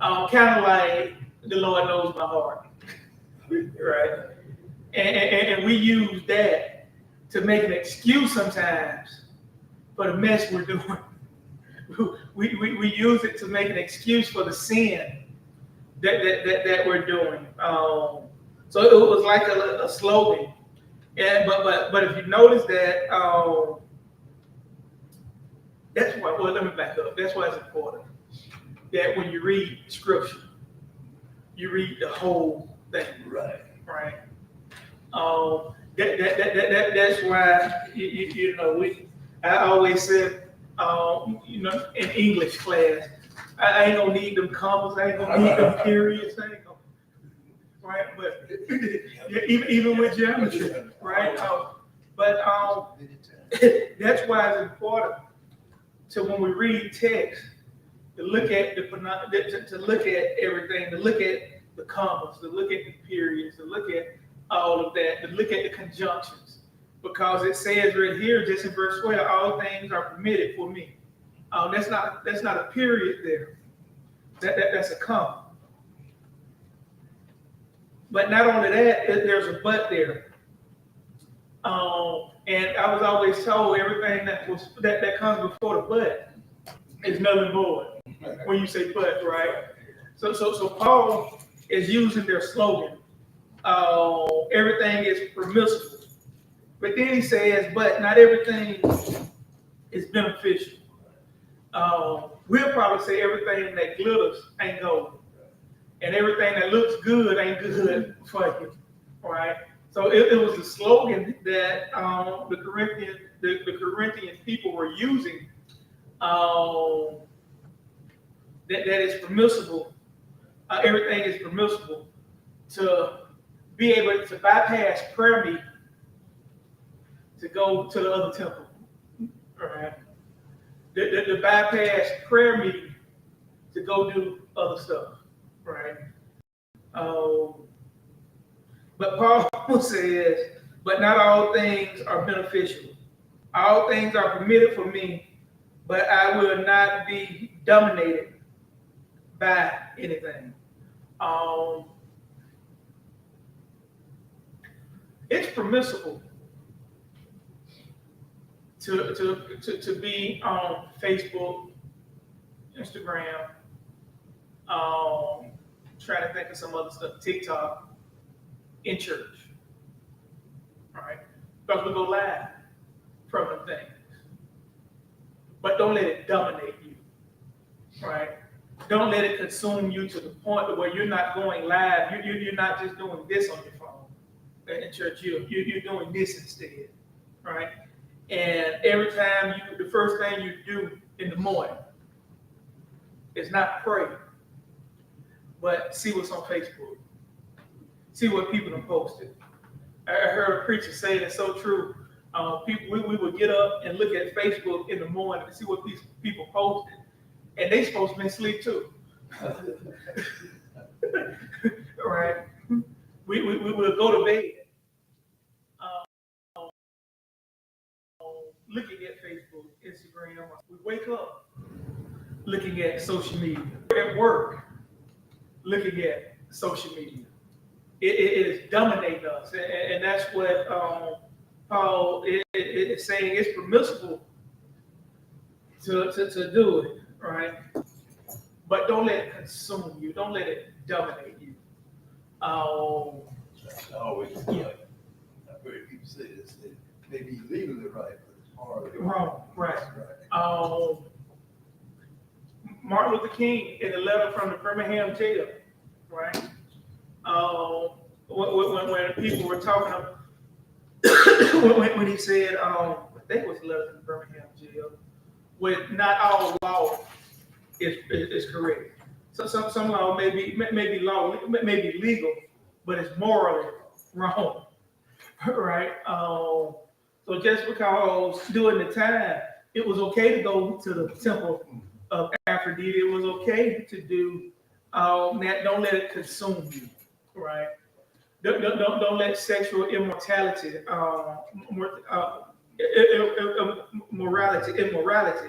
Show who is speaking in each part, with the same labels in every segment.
Speaker 1: Kind of like the Lord knows my heart, right? And we use that to make an excuse sometimes for the mess we're doing. We use it to make an excuse for the sin that we're doing. So it was like a slogan. And but if you notice that, that's why. Well, let me back up. That's why it's important that when you read scripture, you read the whole thing.
Speaker 2: Right.
Speaker 1: Right. That's why you know I always said you know in English class I ain't gonna need them commas, I ain't gonna need them periods, I ain't gonna, right? But yeah, even with geometry, right? But that's why it's important to when we read text to look at to look at everything, to look at the commas, to look at the periods, to look at all of that, to look at the conjunctions, because it says right here, just in verse 12, all things are permitted for me. That's not a period there. That's a comma. But not only that, there's a but there. And I was always told everything that comes before the but is null and void. When you say but, right? So Paul is using their slogan. Everything is permissible. But then he says, but not everything is beneficial. We'll probably say everything that glitters ain't gold. And everything that looks good ain't good for you. Right? So it was the slogan that the Corinthian people were using that is permissible. Everything is permissible to be able to bypass prayer meeting to go to the other temple. All right. The bypass prayer meeting to go do other stuff. Right. But Paul says, but not all things are beneficial. All things are permitted for me, but I will not be dominated by anything. It's permissible to be on Facebook, Instagram, trying to think of some other stuff, TikTok, in church. All right? Because we go live from them things. But don't let it dominate you. Right? Don't let it consume you to the point where you're not going live. You're not just doing this on your phone. In church, you're doing this instead. Right? And every time the first thing you do in the morning is not pray, but see what's on Facebook. See what people have posted. I heard a preacher say it's so true. We would get up and look at Facebook in the morning to see what these people posted, and they supposed to be asleep too. Right? We will go to bed looking at Facebook, Instagram. We wake up looking at social media. At work, looking at social media. It is dominating us, and that's what Paul is saying. It's permissible to do it, right? But don't let it consume you. Don't let it dominate you.
Speaker 2: I always like, I've heard people say this. It may be legally right, but it's morally
Speaker 1: wrong. Right.
Speaker 2: Right.
Speaker 1: Martin Luther King, in a letter from the Birmingham jail, right? When people were talking, when he said, I think it was a letter from the Birmingham jail, when not all law is correct. So some law may be legal, but it's morally wrong, right? So just because during the time it was okay to go to the temple of Aphrodite, it was okay to do that. Don't let it consume you, right? Don't let sexual immorality, immorality,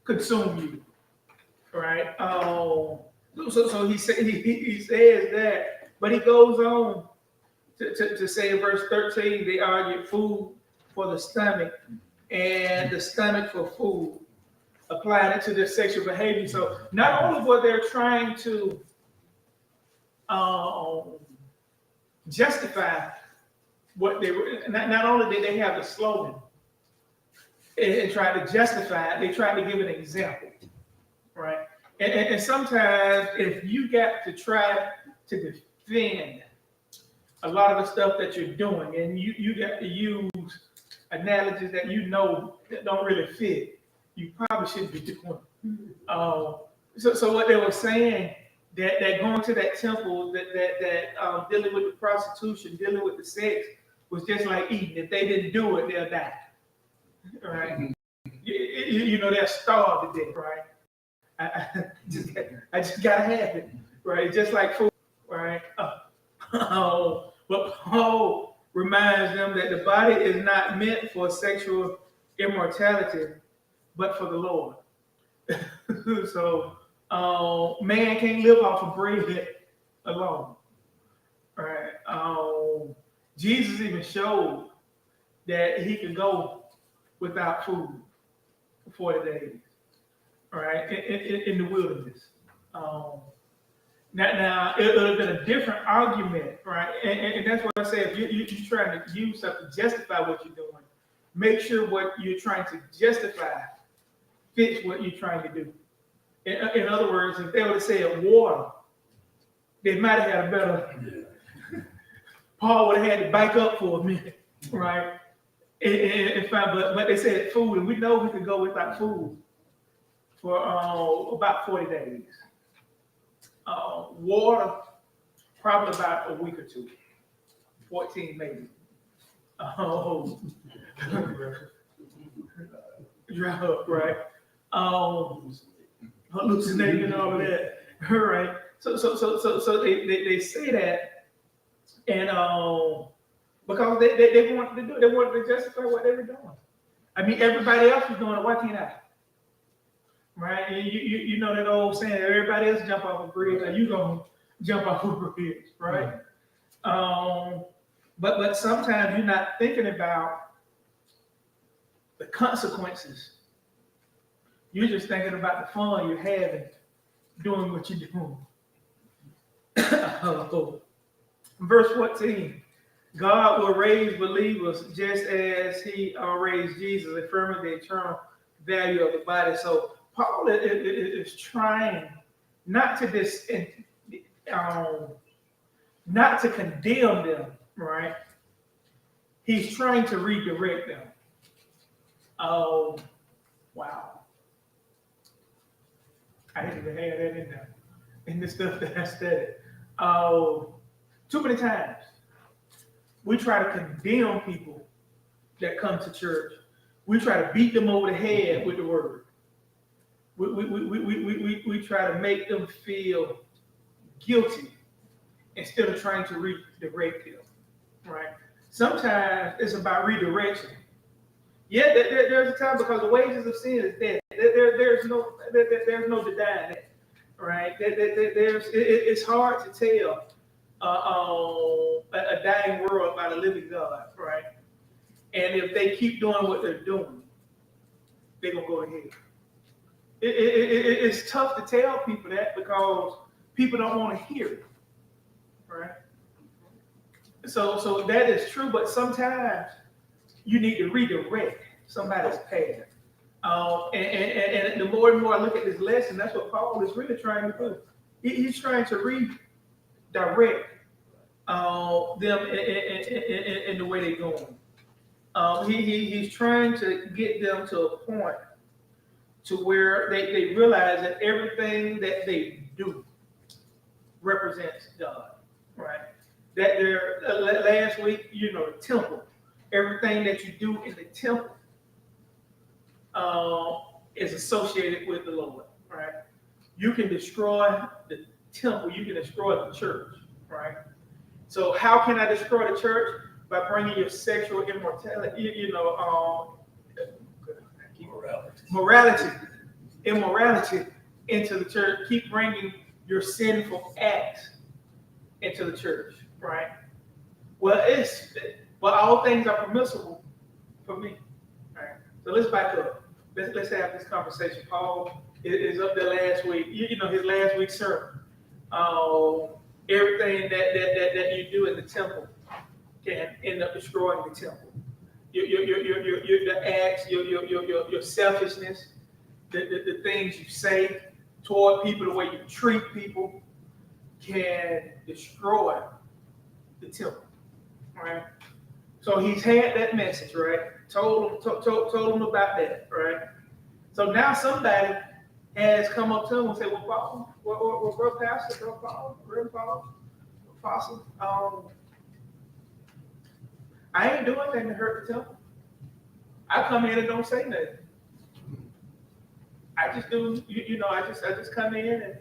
Speaker 1: consume you. right? So he says that, but he goes on to say in verse 13, they argued food for the stomach and the stomach for food, applying it to their sexual behavior. So not only were they trying to justify what they were, not only did they have the slogan and try to justify it, they tried to give an example, right? And sometimes if you got to try to defend a lot of the stuff that you're doing, and you got to use analogies that you know that don't really fit, you probably shouldn't be doing. So what they were saying, that going to that temple, that dealing with the prostitution, dealing with the sex, was just like eating. If they didn't do it, they'll die. Right? You know, they're starved to death, right? I just gotta have it, right? Just like food, right? But Paul reminds them that the body is not meant for sexual immortality, but for the Lord. So man can't live off of bread alone, right? Jesus even showed that he could go without food for 40 days, right, in the wilderness. Now it would have been a different argument, right? And that's what I say, if you're trying to use something to justify what you're doing, make sure what you're trying to justify fits what you're trying to do. In other words, if they would have said water, they might have had a better, Paul would have had to back up for a minute, right? But they said food, and we know we could go without food for about 40 days. Water, probably about a week or two, 14 maybe. Dry up, right? Hallucinating and all of that. All right. So they say that, and because they wanted to do it, they wanted to justify what they were doing. I mean, everybody else was doing it. Why can't I? Right? You know that old saying, everybody else jump off a bridge, and you gonna jump off a bridge, right? But sometimes you're not thinking about the consequences. You're just thinking about the fun you're having doing what you're doing. Verse 14, God will raise believers just as he raised Jesus, affirming the eternal value of the body. So Paul is trying not to not to condemn them, right? He's trying to redirect them. Oh, wow. I didn't even have that in there, in the stuff that I studied. Too many times, we try to condemn people that come to church. We try to beat them over the head with the word. We try to make them feel guilty instead of trying to redirect them, right? Sometimes it's about redirection. Yeah, there's a time, because the wages of sin is death. There's no denying that, right? It's hard to tell a dying world by the living God, right? And if they keep doing what they're doing, they're gonna go to hell. It's tough to tell people that because people don't want to hear it, right? So that is true, but sometimes you need to redirect somebody's path. And the more and more I look at this lesson, that's what Paul is really trying to do. He's trying to redirect them in the way they're going. He's trying to get them to a point to where they realize that everything that they do represents God, right? That last week, the temple, everything that you do in the temple is associated with the Lord, right? You can destroy the temple, you can destroy the church, right? So how can I destroy the church? By bringing your sexual immortality, immorality into the church, keep bringing your sinful acts into the church, right? Well, all things are permissible for me. All right. So let's back up. Let's have this conversation. Paul is up there last week. You know his last week's sermon. Everything that you do in the temple can end up destroying the temple. The acts, your selfishness, the things you say toward people, the way you treat people, can destroy the temple. Right? So he's had that message, right? Told him about that, right? So now somebody has come up to him and said, "Well, Paul, well, Pastor, Paul, Apostle, I ain't doing anything to hurt the temple. I come in and don't say nothing. I just do, I just come in and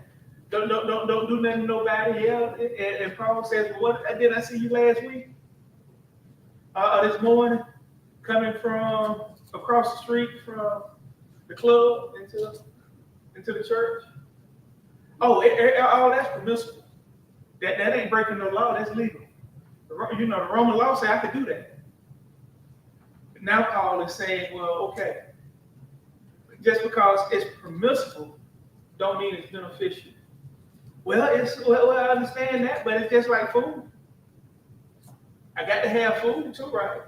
Speaker 1: don't do nothing to nobody else." And Paul says, "Well, what did I see you last week? This morning, coming from across the street from the club into the church? Oh, that's permissible. That ain't breaking no law. That's legal. The Roman law says I could do that." Now Paul is saying, well, okay, just because it's permissible, don't mean it's beneficial. Well, I understand that, but it's just like food. I got to have food too, right?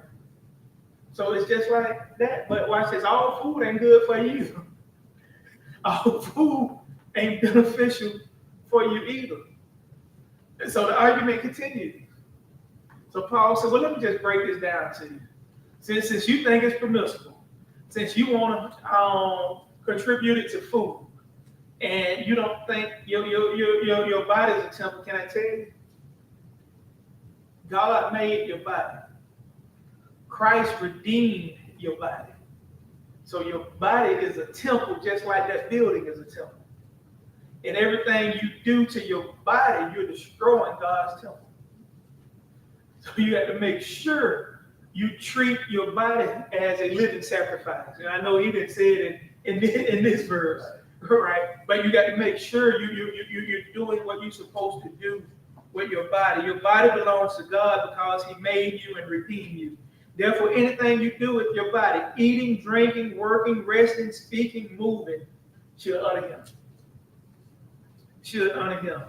Speaker 1: So it's just like that. But watch this, all food ain't good for you. All food ain't beneficial for you either. And so the argument continues. So Paul said, well, let me just break this down to you. Since you think it's permissible, since you want to contribute it to food, and you don't think your body is a temple, can I tell you? God made your body. Christ redeemed your body. So your body is a temple, just like that building is a temple. And everything you do to your body, you're destroying God's temple. So you have to make sure you treat your body as a living sacrifice. And I know he didn't say it in this verse, right? But you got to make sure you're doing what you're supposed to do with your body. Your body belongs to God because he made you and redeemed you. Therefore, anything you do with your body, eating, drinking, working, resting, speaking, moving, should honor him. Should honor him.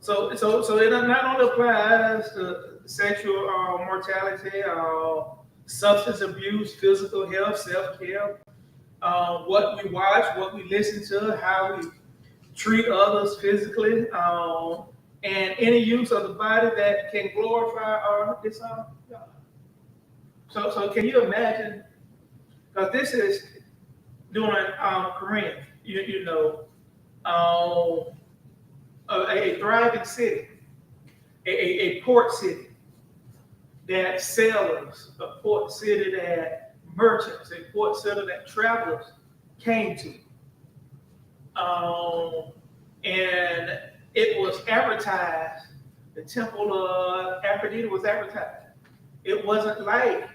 Speaker 1: So it not only applies to sexual mortality, substance abuse, physical health, self-care, what we watch, what we listen to, how we treat others physically, and any use of the body that can glorify or dishonor God. So can you imagine? Because this is during Corinth, a thriving city, a port city that sailors, a port city that merchants, a port city that travelers came to. And it was advertised, the temple of Aphrodite was advertised. It wasn't like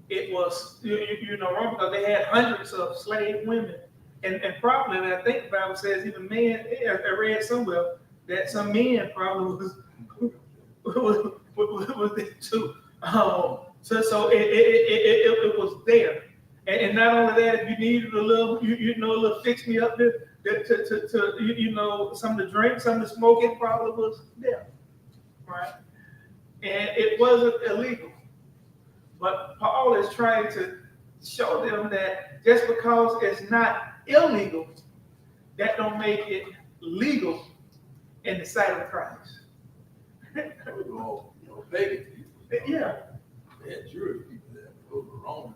Speaker 1: it was, Rome, because they had hundreds of slave women. And probably, and I think the Bible says even men, I read somewhere that some men probably was there too. So it was there. And not only that, if you needed a little, a little fix me up there, to some of the drink, some of the smoke, it probably was there, right? And it wasn't illegal. But Paul is trying to show them that just because it's not illegal, that don't make it legal in the sight of Christ.
Speaker 2: Pagan people.
Speaker 1: Yeah.
Speaker 2: They had Jewish people that go to Rome.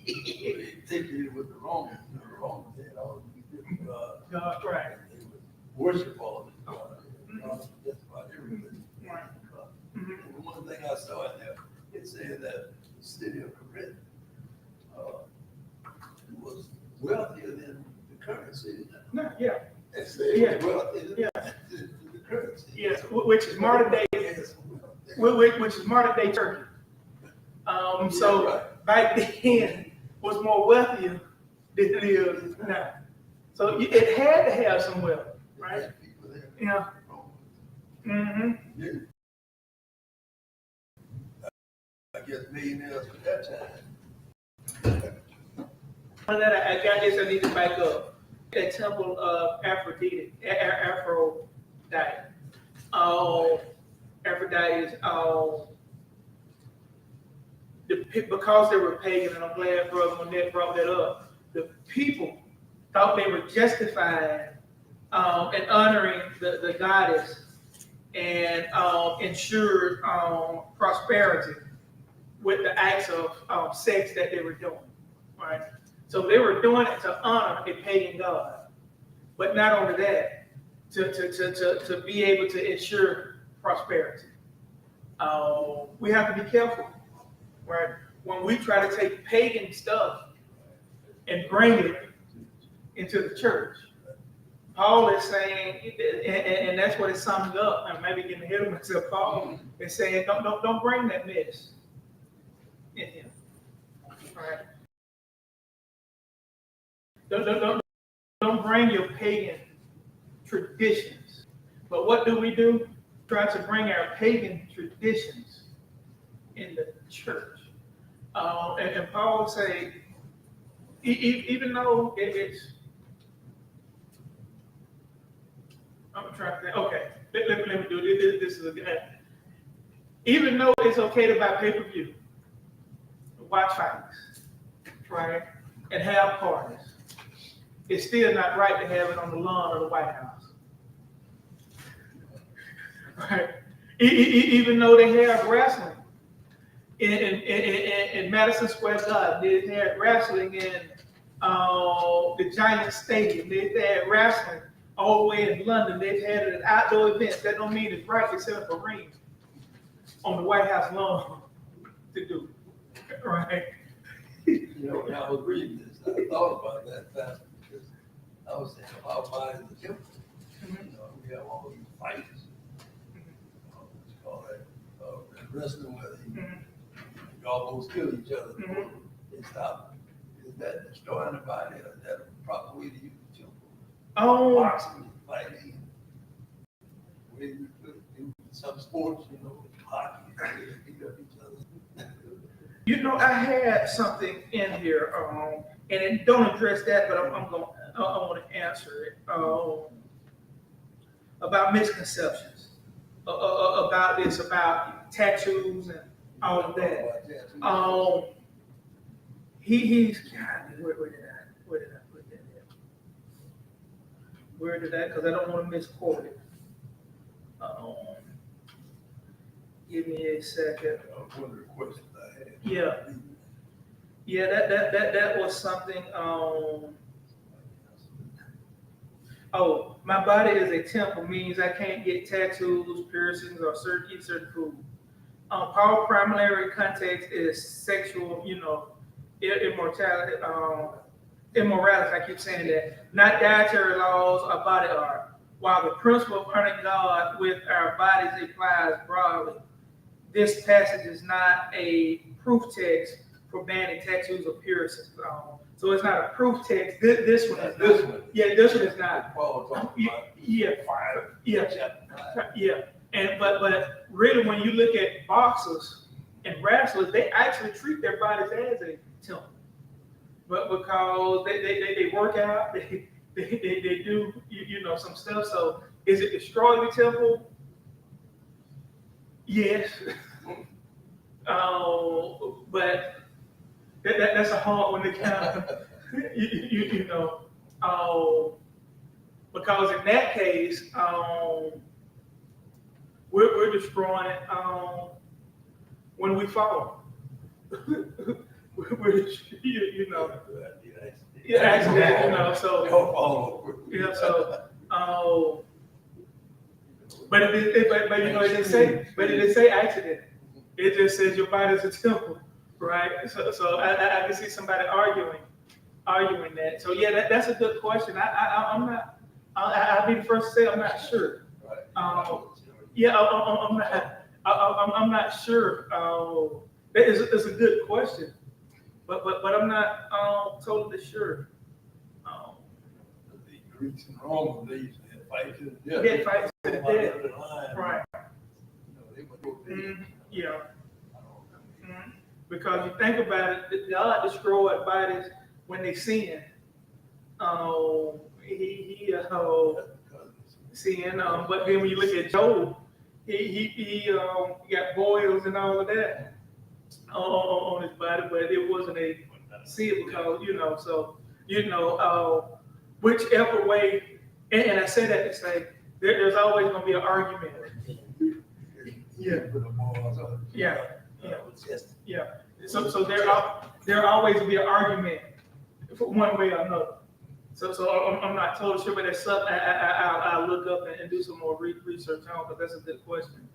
Speaker 2: They take it with the Romans. The Romans had all these different gods.
Speaker 1: God, right.
Speaker 2: They would worship all these gods. Just about everything.
Speaker 1: Right.
Speaker 2: And one thing I saw in there, it said that the city of Corinth was wealthier than the current city now.
Speaker 1: No, yeah.
Speaker 2: It's wealthier than the current city.
Speaker 1: Yeah, which is modern day, which is modern day Turkey. So back then was more wealthier than it is now. So it had to have some wealth, right?
Speaker 2: There's people there.
Speaker 1: Yeah. Mm-hmm.
Speaker 2: Yeah. I guess millionaires at that time.
Speaker 1: That I got this, I need to back up. That temple of Aphrodite, Aphrodite. Oh, Aphrodite is because they were pagan, and I'm glad Brother Monette brought that up. The people thought they were justified and honoring the goddess and ensured prosperity with the acts of sex that they were doing, right? So they were doing it to honor a pagan god, but not only that, to be able to ensure prosperity. We have to be careful, right? When we try to take pagan stuff and bring it into the church. Paul is saying, and that's what it sums up. I'm maybe getting ahead of myself. Paul is saying, don't bring that mess in here. All right. Don't bring your pagan traditions. But what do? Try to bring our pagan traditions in the church. And Paul say, even though it's, I'm trying to think, okay, let me do this. This is a good, even though it's okay to buy pay-per-view, watch fights, right, and have parties, it's still not right to have it on the lawn of the White House. Right? Even though they have wrestling in Madison Square Garden, they had wrestling in the Giant Stadium, they had wrestling all the way in London, they've had it at outdoor events. That don't mean it's right to set up a ring on the White House lawn to do, right?
Speaker 2: You know, when I was reading this, I thought about that fast because I was saying, our body is a temple. You know, we have all these fights. What you call that? Wrestling where they almost kill each other. They stop. Is that destroying the body, or is that a proper way to use the temple? Boxing, fighting. We do some sports, you know, hockey, they beat up each other.
Speaker 1: You know, I had something in here, and it don't address that, but I want to answer it about misconceptions about this, about tattoos and all of that. He's God. Where did I put that in? Where did I? Because I don't want to misquote it. Give me a second.
Speaker 2: One of the questions I had.
Speaker 1: Yeah, that was something. Oh, my body is a temple means I can't get tattoos, piercings, or eat certain food. Paul's primary context is sexual, immortality, immorality. I keep saying that. Not dietary laws or body art. While the principle of honoring God with our bodies applies broadly, this passage is not a proof text for banning tattoos or piercings. So it's not a proof text. This one is
Speaker 2: This
Speaker 1: not.
Speaker 2: one.
Speaker 1: Yeah, this one is not.
Speaker 2: Paul talked about
Speaker 1: Yeah. And but really, when you look at boxers and wrestlers, they actually treat their bodies as a temple. But because they work out, they do some stuff. So is it destroying the temple? Yes. But that's a hard one to count. Because in that case, we're destroying it when we fall. We're accident, so yeah, so but it didn't say accident. It just says your body is a temple, right? So I can see somebody arguing that. So yeah, that's a good question. I'm not. I'll be the first to say I'm not sure. Yeah, I'm not sure. It's a good question, but I'm not totally sure.
Speaker 2: Greeks and Romans, they used to have fights to the death.
Speaker 1: They fight to the
Speaker 2: Somebody
Speaker 1: death.
Speaker 2: under the line,
Speaker 1: Right.
Speaker 2: You know, they would go
Speaker 1: Mhm. Yeah.
Speaker 2: I don't know.
Speaker 1: Mhm. Because you think about it, God destroyed bodies when they sin. He sin. But then when you look at Job, he got boils and all of that on his body, but it wasn't a sin because whichever way. And I say that to say there's always going to be an argument. Yeah.
Speaker 2: Put them all on.
Speaker 1: Yeah. Yeah. So there always be an argument for one way or another. So I'm not totally sure, but that's something I'll look up and do some more research on, because that's a good question.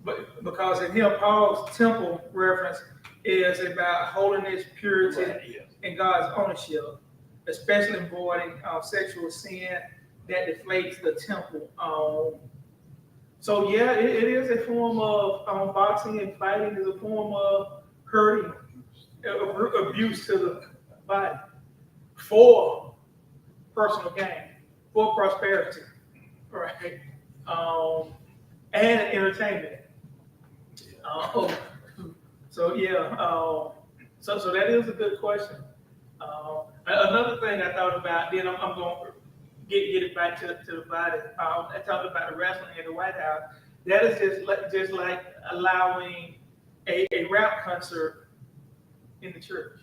Speaker 1: But because in here, Paul's temple reference is about holiness, purity,
Speaker 2: Right, yes.
Speaker 1: and God's ownership, especially avoiding sexual sin that deflates the temple. So yeah, it is a form of boxing, and fighting is a form of hurting, abuse to the body for personal gain, for prosperity, right? And entertainment. So yeah, so that is a good question. Another thing I thought about, then I'm going to get it back to the body. I talked about the wrestling in the White House. That is just like allowing a rap concert in the church,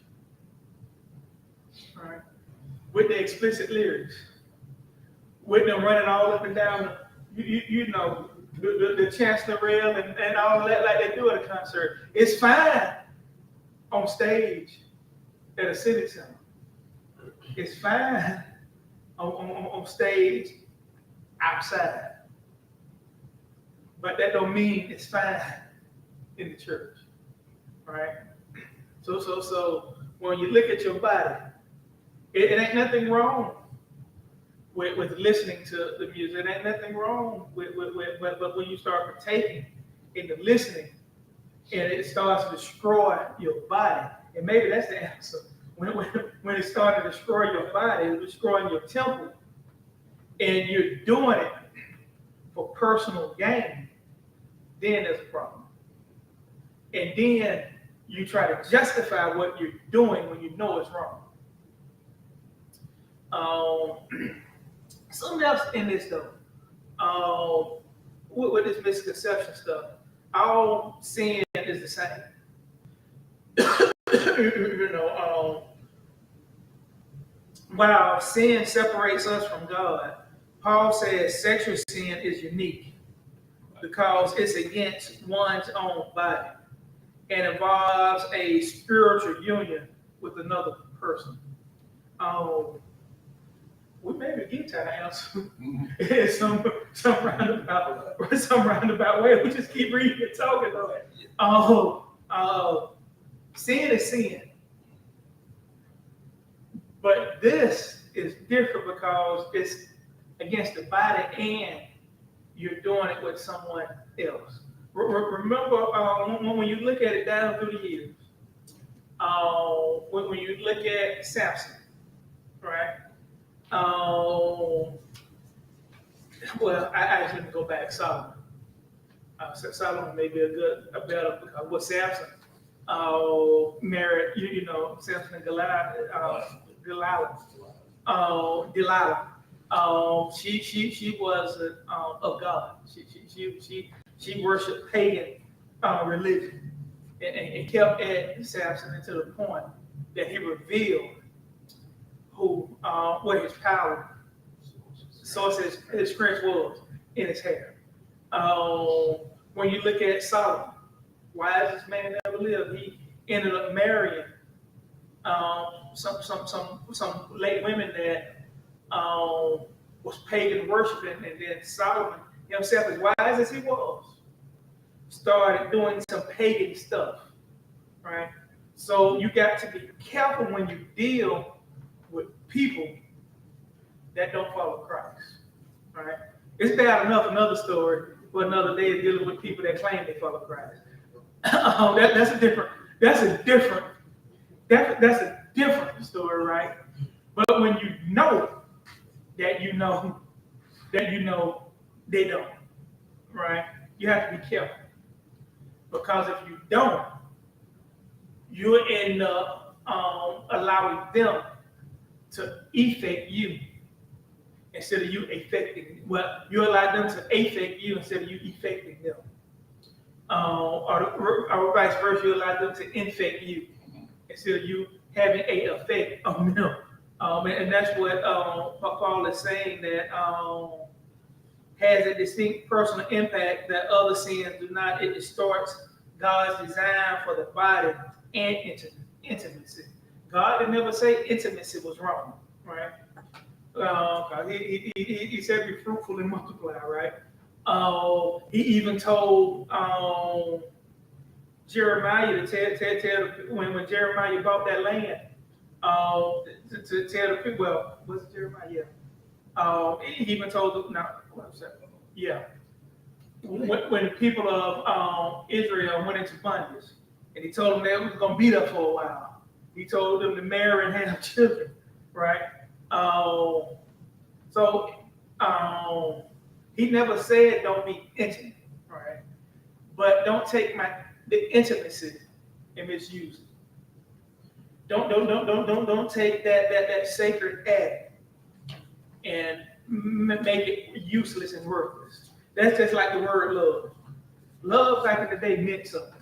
Speaker 1: right? With the explicit lyrics, with them running all up and down, the chancellor rail and all that, like they do at a concert. It's fine on stage at a civic center. It's fine on stage outside. But that don't mean it's fine in the church, right? So when you look at your body, it ain't nothing wrong with listening to the music. It ain't nothing wrong but when you start partaking in the listening, and it starts to destroy your body, and maybe that's the answer. When it starts to destroy your body, it's destroying your temple, and you're doing it for personal gain, then there's a problem. And then you try to justify what you're doing when you know it's wrong. Something else in this though, with this misconception stuff, all sin is the same. While sin separates us from God, Paul says sexual sin is unique because it's against one's own body and involves a spiritual union with another person. We maybe get to the answer in some roundabout way. We just keep reading and talking though. Sin is sin. But this is different because it's against the body and you're doing it with someone else. Remember, when you look at it down through the years, when you look at Samson, right? Well, I actually go back Solomon. Solomon may be a better because what Samson married, Samson and Delilah. She was of God. She worshipped pagan religion and kept at Samson to the point that he revealed what his power source his strength was in his hair. When you look at Solomon, why is this man never lived? He ended up marrying some late women that was pagan worshiping, and then Solomon himself, as wise as he was, started doing some pagan stuff, right? So you got to be careful when you deal with people that don't follow Christ, right? It's bad enough another story for another day dealing with people that claim they follow Christ. That's a different story, right? But when you know that you know that you know they don't, right? You have to be careful. Because if you don't, you'll end up allowing them to affect you instead of you affecting. Well, you allow them to affect you instead of you affecting them. Or vice versa, you allow them to infect you instead of you having an effect on them. And that's what Paul is saying, that has a distinct personal impact that other sins do not. It distorts God's design for the body and intimacy. God did never say intimacy was wrong, right? He said be fruitful and multiply, right? He even told Jeremiah to tell when Jeremiah bought that land, to tell the people, well, was it Jeremiah? Yeah. He even told them, no, what was that? Yeah. When the people of Israel went into bondage, and he told them they was going to be there for a while. He told them to marry and have children, right? He never said don't be intimate, right? But don't take the intimacy and misuse it. Don't take that sacred act and make it useless and worthless. That's just like the word love. Love back in the day meant something.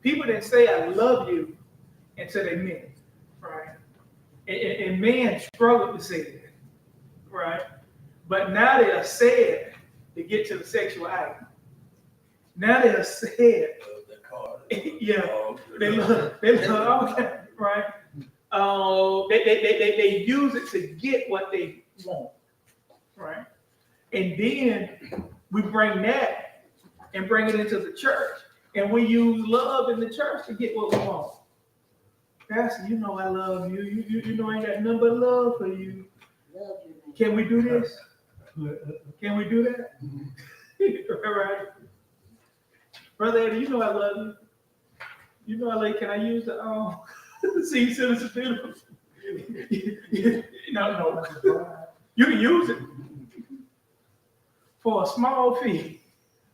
Speaker 1: People didn't say I love you until they meant it, right? And men struggle to say it, right? But now they are said to get to the sexual act. Now they are said, yeah, they love okay, right? They use it to get what they want, right? And then we bring that and bring it into the church, and we use love in the church to get what we want. Pastor, you know I love you. You know I ain't got nothing but love for you.
Speaker 3: Love you, man.
Speaker 1: Can we do this? Can we do that? All right. Brother Eddie, you know I love you. You know I like, can I use the senior citizen beautiful? No. You can use it for a small fee.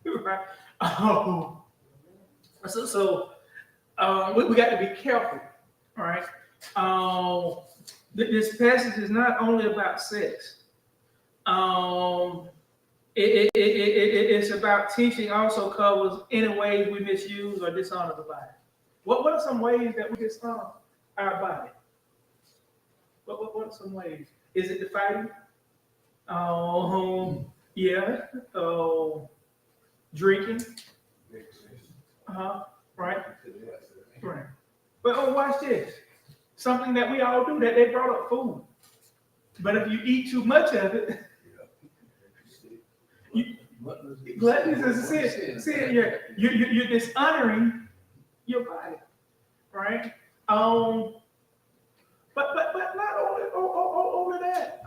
Speaker 1: Right? We got to be careful. All right. This passage is not only about sex. It's about teaching. Also covers any ways we misuse or dishonor the body. What are some ways that we dishonor our body? What are some ways? Is it the fighting? Yeah. Drinking. Right. Right. But watch this. Something that we all do, that they brought up food. But if you eat too much of it, gluttony is a sin. Yeah. You're dishonoring your body, right? But not only that.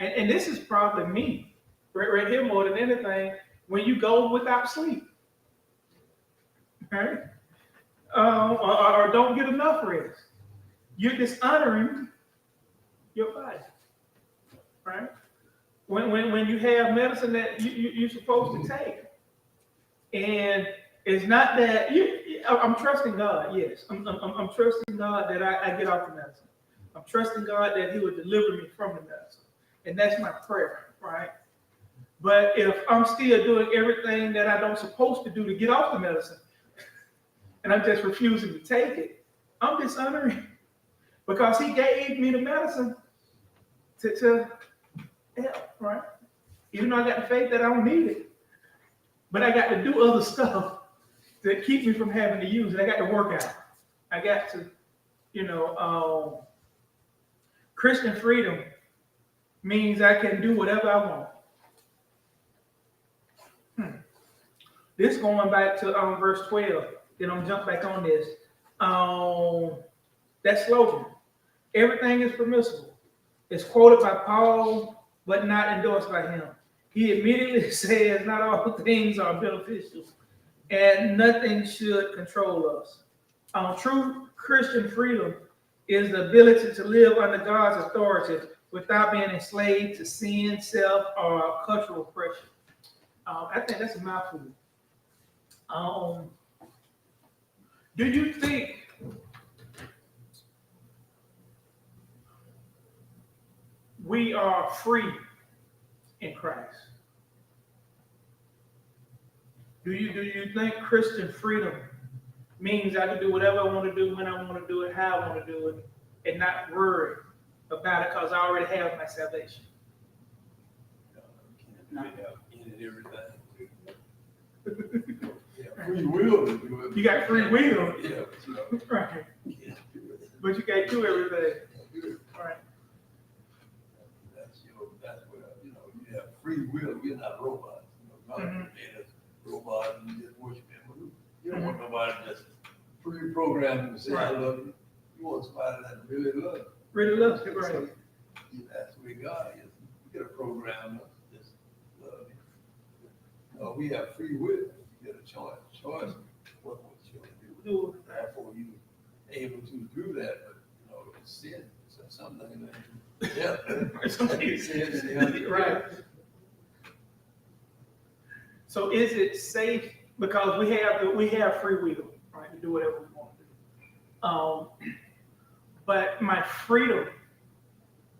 Speaker 1: And this is probably me, right here more than anything. When you go without sleep, right? Or don't get enough rest, you're dishonoring your body, right? When you have medicine that you're supposed to take, and it's not that I'm trusting God. Yes, I'm trusting God that I get off the medicine. I'm trusting God that He will deliver me from the medicine, and that's my prayer, right? But if I'm still doing everything that I don't supposed to do to get off the medicine, and I'm just refusing to take it, I'm dishonoring, because He gave me the medicine to help, right? Even though I got the faith that I don't need it, but I got to do other stuff that keep me from having to use it. I got to work out. I got to, Christian freedom means I can do whatever I want. This going back to verse 12. Then I'm jump back on this. That slogan, everything is permissible. It's quoted by Paul, but not endorsed by him. He immediately says not all things are beneficial, and nothing should control us. True Christian freedom is the ability to live under God's authority without being enslaved to sin, self, or cultural pressure. I think that's a mouthful. Do you think we are free in Christ? Do you think Christian freedom means I can do whatever I want to do, when I want to do it, how I want to do it, and not worry about it because I already have my salvation?
Speaker 2: Free will to do it.
Speaker 1: You got free will.
Speaker 2: Yeah,
Speaker 1: Right.
Speaker 2: you can't do it.
Speaker 1: But you can't do everything. Right.
Speaker 2: That's what, you have free will. We're not robots. God made us robots and you just worship him. You don't want nobody just pre-programmed to say, I love you. You want somebody that really loves you.
Speaker 1: Really loves you, right.
Speaker 2: So, that's the way God is. You get a program of just love you. We have free will. You get a choice. Choice what you want to do. Therefore, you able to do that, but it's sin. So something that sin.
Speaker 1: Right. So is it safe, because we have free will, right, to do whatever we want to do. But my freedom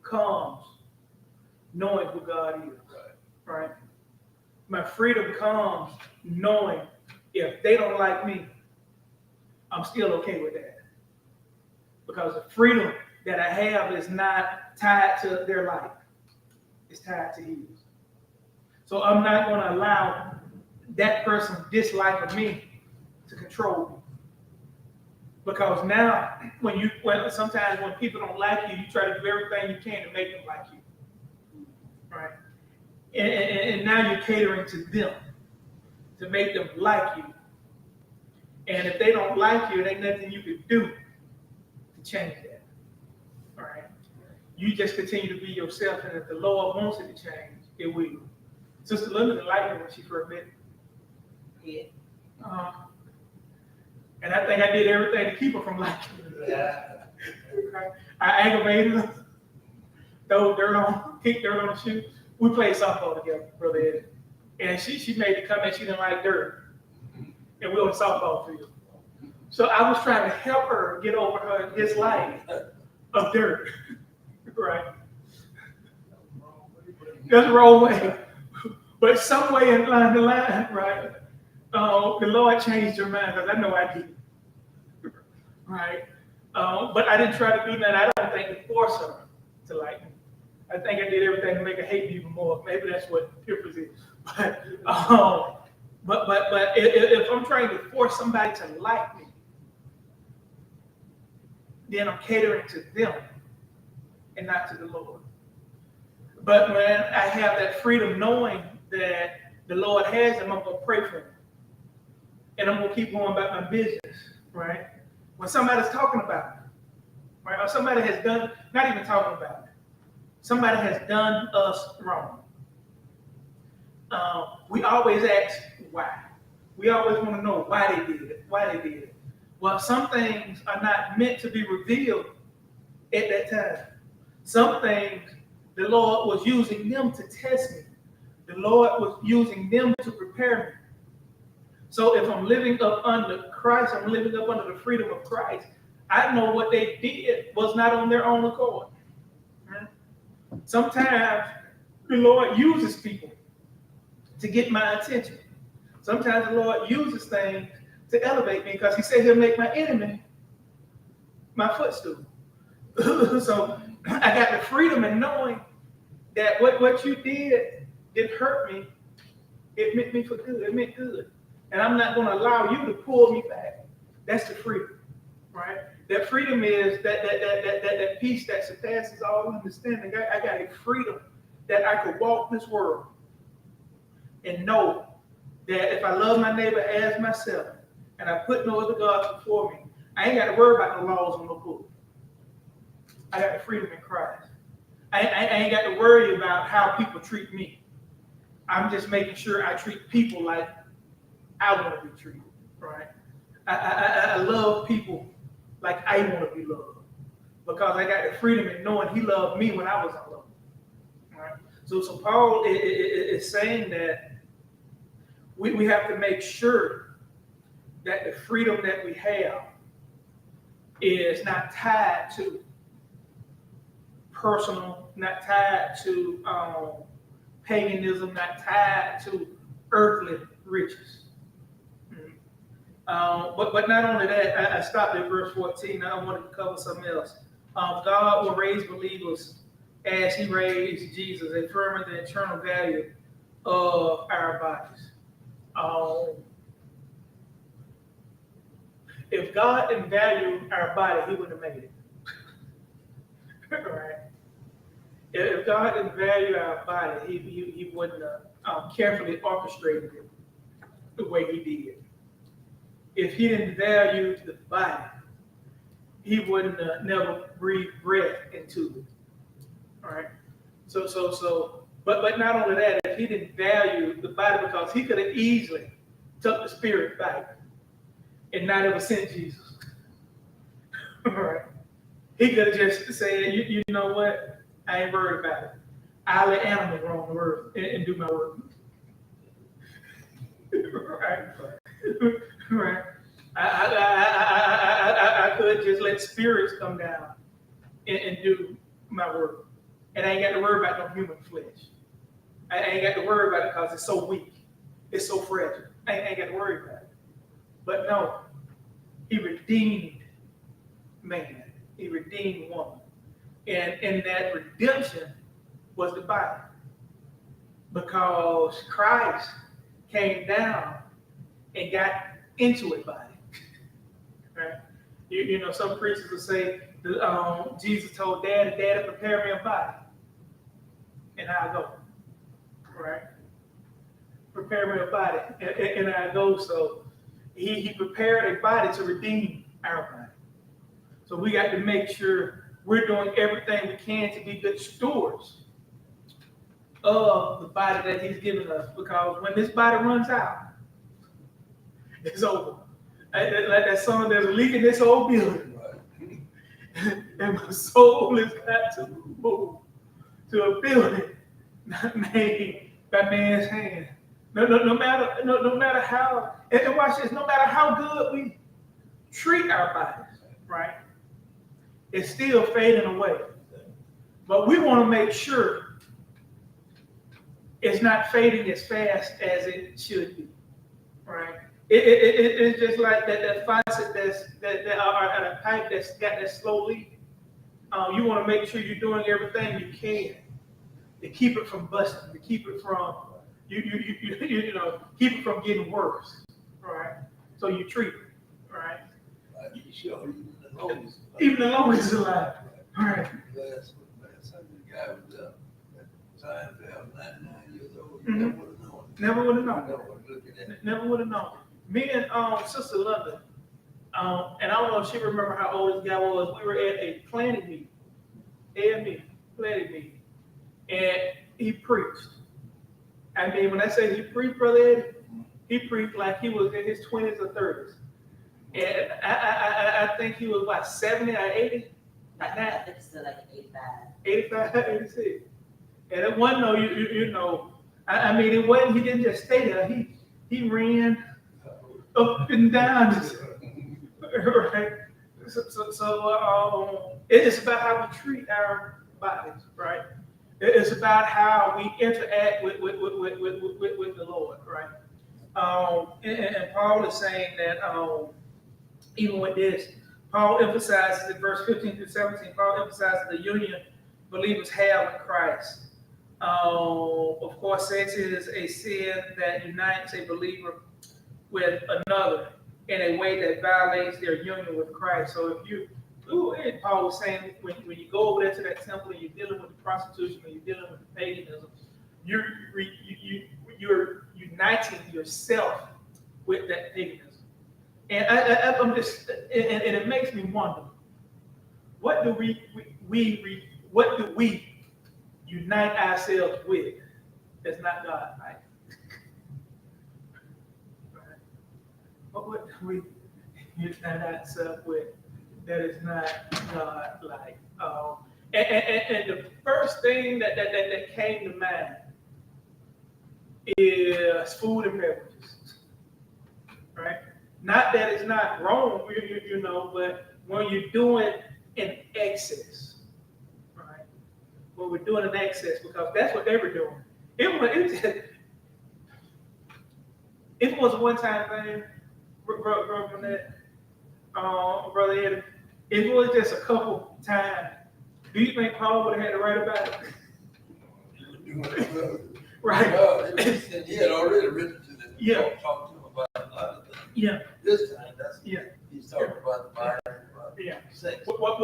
Speaker 1: comes knowing who God is, right? My freedom comes knowing if they don't like me, I'm still okay with that. Because the freedom that I have is not tied to their life. It's tied to his. So I'm not going to allow that person's dislike of me to control me. Because now, sometimes when people don't like you, you try to do everything you can to make them like you. Right? And now you're catering to them to make them like you. And if they don't like you, there ain't nothing you can do to change that. All right? You just continue to be yourself, and if the Lord wants it to change, it will. Sister Linda didn't like me when she first met me. Yeah. And I think I did everything to keep her from liking me. Yeah. I aggravated her, kicked dirt on the shoe. We played softball together, Brother Eddie. And she made the comment she didn't like dirt. And we were on the softball field. So I was trying to help her get over her dislike of dirt. Right? That's the wrong way. But some way in line, right? The Lord changed her mind, because I know I did. Right? But I didn't try to do that. I don't think to force her to like me. I think I did everything to make her hate me even more. Maybe that's what Pippers is. But if I'm trying to force somebody to like me, then I'm catering to them and not to the Lord. But when I have that freedom knowing that the Lord has them, I'm going to pray for them. And I'm going to keep going about my business, right? When somebody's talking about me, right? Or somebody has done, not even talking about me, somebody has done us wrong. We always ask why. We always want to know why they did it. Well, some things are not meant to be revealed at that time. Some things, the Lord was using them to test me. The Lord was using them to prepare me. So if I'm living up under Christ, I'm living up under the freedom of Christ, I know what they did was not on their own accord. Sometimes the Lord uses people to get my attention. Sometimes the Lord uses things to elevate me, because he said he'll make my enemy my footstool. So I got the freedom in knowing that what you did hurt me. It meant me for good. It meant good. And I'm not going to allow you to pull me back. That's the freedom, right? That freedom is that peace that surpasses all understanding. I got a freedom that I could walk this world and know that if I love my neighbor as myself and I put no other gods before me, I ain't got to worry about the laws on the book. I got the freedom in Christ. I ain't got to worry about how people treat me. I'm just making sure I treat people like I want to be treated, right? I love people like I want to be loved. because I got the freedom in knowing he loved me when I was alone. Right? So Paul is saying that we have to make sure that the freedom that we have is not tied to personal, not tied to paganism, not tied to earthly riches. But not only that, I stopped at verse 14. I wanted to cover something else. God will raise believers as he raised Jesus, affirming the eternal value of our bodies. If God didn't value our body, he wouldn't have made it. Right? If God didn't value our body, he wouldn't have carefully orchestrated it the way he did. If he didn't value the body, he wouldn't never breathe breath into it. All right. But not only that, if he didn't value the body, because he could have easily took the spirit back and not ever sent Jesus. All right. He could have just said, you know what? I ain't worried about it. I'll let animals roam the earth and do my work. Right. Right. I could just let spirits come down and do my work. And I ain't got to worry about no human flesh. I ain't got to worry about it because it's so weak. It's so fragile. I ain't got to worry about it. But no, he redeemed man. He redeemed woman. And that redemption was the body. Because Christ came down and got into it body. Right? You know, some preachers will say, Jesus told Daddy, prepare me a body. And I go. Right? Prepare me a body. And I go. So he prepared a body to redeem our body. So we got to make sure we're doing everything we can to be good stewards of the body that he's given us. Because when this body runs out, it's over. Like that song, there's a leak in this old building. And my soul has got to move to a building not made by man's hand. No matter how, and watch this, no matter how good we treat our bodies, right? It's still fading away. But we want to make sure it's not fading as fast as it should be, right? It's just like that faucet or a pipe that's got that slow leak. You want to make sure you're doing everything you can to keep it from busting, to keep it from keep it from getting worse, right? So you treat it, right?
Speaker 2: Sure,
Speaker 1: even the longest alive, right?
Speaker 2: Last Sunday, the guy was at Seinfeld, 99 years old.
Speaker 1: Mm-hmm. Never would have known. Never would have known. Me and Sister London, and I don't know if she remember how old this guy was. We were at a planning meeting, AME planning meeting, and he preached. I mean, when I say he preached, Brother Eddie, he preached like he was in his 20s or 30s. And I think he was, what, 70 or 80? Like that?
Speaker 3: I think it's still like
Speaker 1: 85, 86. And it wasn't no, you know, I mean, it wasn't, he didn't just stay there. He ran up and down. Right? So it's about how we treat our bodies, right? It's about how we interact with the Lord, right? And Paul is saying that even with this, Paul emphasizes in verse 15 through 17, Paul emphasizes the union believers have with Christ. Of course, sex is a sin that unites a believer with another in a way that violates their union with Christ. So if you, and Paul was saying, when you go over there to that temple and you're dealing with the prostitution and you're dealing with the paganism, you're uniting yourself with that paganism. And I'm just, and it makes me wonder, what do we unite ourselves with that's not God, right? What would we unite ourselves with that is not God-like. And the first thing that came to mind is food and beverages, right? Not that it's not wrong, you know, but when you're doing in excess, right? When we're doing in excess, because that's what they were doing. It was a one-time thing, Brother Ed. If it was just a couple times, do you think Paul would have had to write about it? Right.
Speaker 2: He had already written to them.
Speaker 1: Yeah.
Speaker 2: Talked to him about a lot of things.
Speaker 1: Yeah.
Speaker 2: This time,
Speaker 1: Yeah.
Speaker 2: he's talking about the Bible.
Speaker 1: Yeah.
Speaker 2: Sex.
Speaker 1: What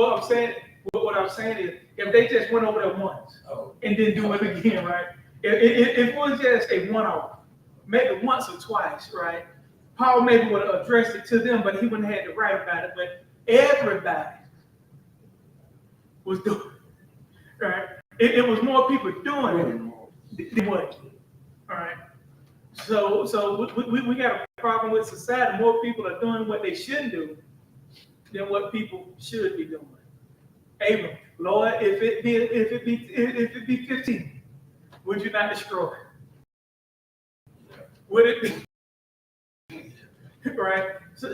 Speaker 1: I'm saying is, if they just went over there once and didn't do it again, right? If it was just a one-off, maybe once or twice, right? Paul maybe would have addressed it to them, but he wouldn't have had to write about it. But everybody was doing it, right? It was more people doing it than what, all right? So we got a problem with society. More people are doing what they shouldn't do than what people should be doing. Abram, Lord, if it be 15, would you not destroy it? Would it be? Right? So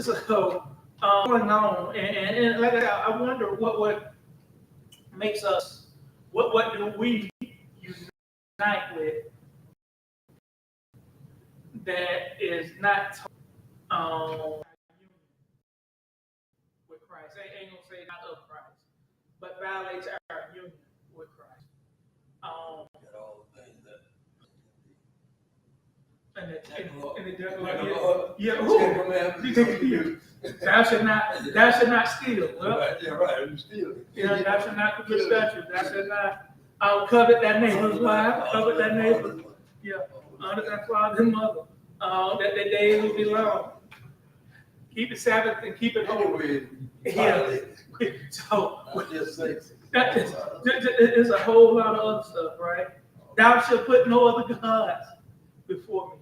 Speaker 1: going on, and like I wonder what makes us, what do we unite with that is not with Christ? I ain't gonna say not of Christ, but violates our union with Christ.
Speaker 2: Got all the things that.
Speaker 1: And the thou should not steal. Well,
Speaker 2: right. You steal.
Speaker 1: Thou should not commit adultery. Thou should not covet thy neighbor's wife, covet thy neighbor. Yeah, honor thy father and mother. That the days will be long. Keep the Sabbath and keep it holy. Yeah. So there's a whole lot of other stuff, right? Thou shalt put no other gods before me.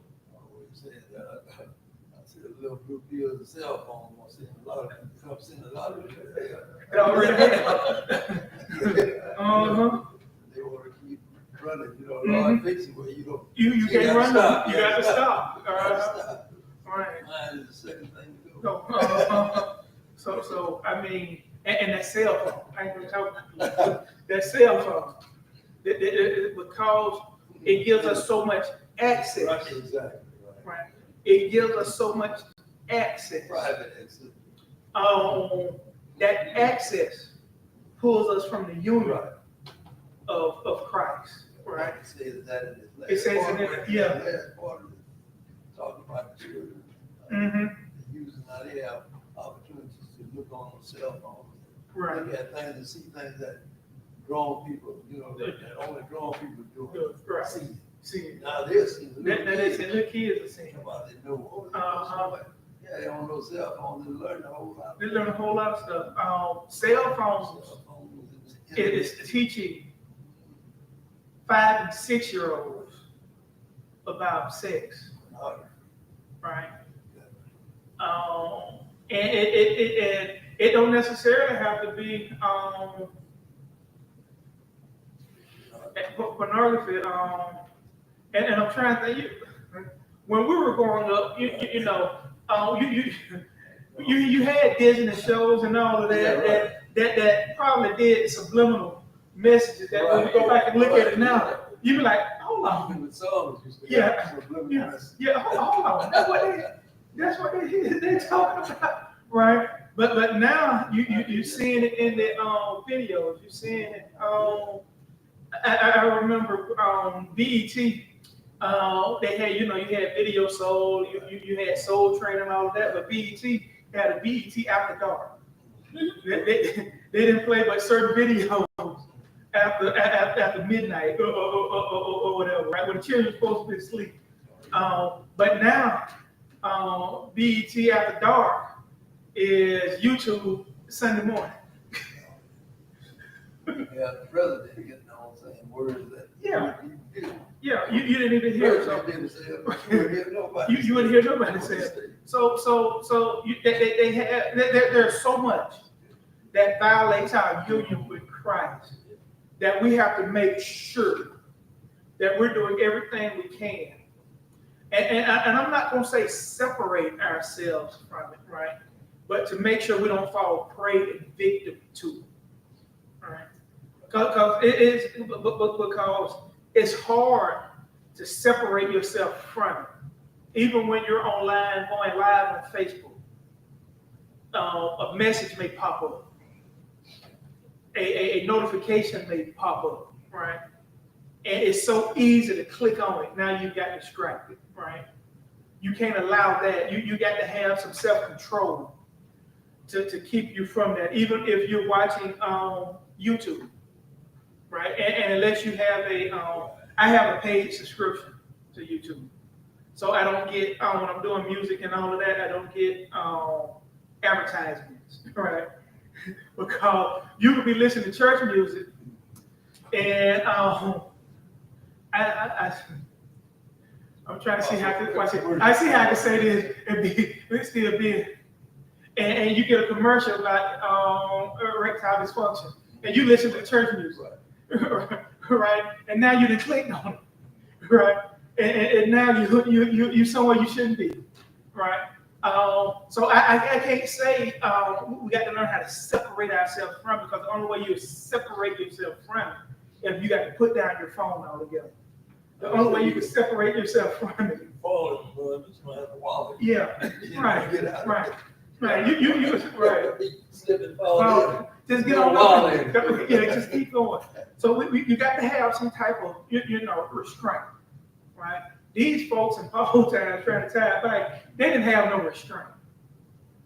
Speaker 2: I see a little blue pill of the cell phone. I'm seeing a lot of people. I'm seeing a lot of people.
Speaker 1: It already
Speaker 2: They want to keep running, you know. Lord, fix it where you don't.
Speaker 1: You can't run them. You got to stop.
Speaker 2: All
Speaker 1: right.
Speaker 2: Mine is the second thing to do.
Speaker 1: So I mean, and that cell phone. I ain't gonna talk about that cell phone. Because it gives us so much access.
Speaker 2: Right, exactly.
Speaker 1: Right. It gives us so much access.
Speaker 2: Private access.
Speaker 1: That access pulls us from the union of Christ. Right.
Speaker 2: It says that in this last
Speaker 1: It says in it, yeah.
Speaker 2: Last part of it, talking about the children. Using how they have opportunities to look on cell phones.
Speaker 1: Right.
Speaker 2: Look at things and see things that grown people, you know, that only grown people do.
Speaker 1: Right.
Speaker 2: See. Now they're seeing.
Speaker 1: That they say little kids are seeing.
Speaker 2: They know. Yeah, they don't know cell phones. They learn a whole lot.
Speaker 1: They learn a whole lot of stuff. Cell phones is teaching 5 and 6-year-olds about sex, right? And it don't necessarily have to be pornography. And I'm trying to think. When we were growing up, you know, you had Disney shows and all of that that probably did subliminal messages that when we go back and look at it now, you be like, hold on. Hold on. That's what they're talking about, right? But now you're seeing it in the videos. You're seeing it. I remember BET. They had, you had Video Soul, you had Soul Train and all of that, but BET had a BET After Dark. They didn't play but certain videos after midnight or whatever, right? When the children were supposed to be asleep. But now, BET After Dark is YouTube Sunday morning.
Speaker 2: Yeah, the president getting on saying words that
Speaker 1: you didn't even hear it. You wouldn't hear nobody say it. So there's so much that violates our union with Christ, that we have to make sure that we're doing everything we can. And I'm not going to say separate ourselves from it, right? But to make sure we don't fall prey and victim to it, right? Because it's hard to separate yourself from it. Even when you're online, going live on Facebook, a message may pop up, a notification may pop up, right? And it's so easy to click on it. Now you got distracted, right? You can't allow that. You got to have some self-control to keep you from that, even if you're watching YouTube, right? And unless you have I have a paid subscription to YouTube. So I don't get, when I'm doing music and all of that, I don't get advertisements, right? Because you could be listening to church music and I'm trying to see how I see how I can say this and be still be, and you get a commercial about erectile dysfunction, and you listen to the church music, right? And now you done clicked on it, right? And now you somewhere you shouldn't be, right? So I can't say we got to learn how to separate ourselves from it, because the only way you separate yourself from it is you got to put down your phone altogether. The only way you can separate yourself from it.
Speaker 2: Falling, boy, this man has a wallet.
Speaker 1: Yeah, right, right. Right, you right.
Speaker 2: Slip and fall in.
Speaker 1: Just get on up. Yeah, just keep going. So you got to have some type of restraint, right? These folks in Paul times trying to tie it back, they didn't have no restraint,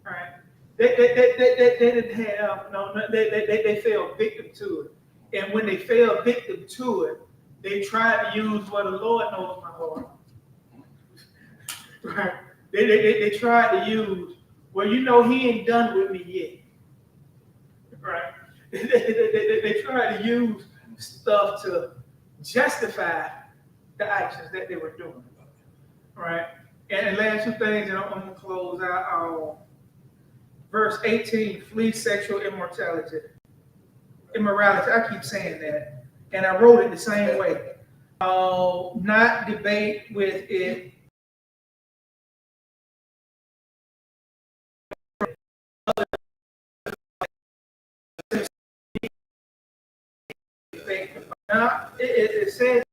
Speaker 1: right? They didn't have they fell victim to it, and when they fell victim to it, they tried to use what the Lord knows my heart, right? They tried to use, well, he ain't done with me yet, right? They tried to use stuff to justify the actions that they were doing, right? And last two things, and I'm going to close out. Verse 18, flee sexual immorality. I keep saying that, and I wrote it the same way. Not debate with it. Now, it says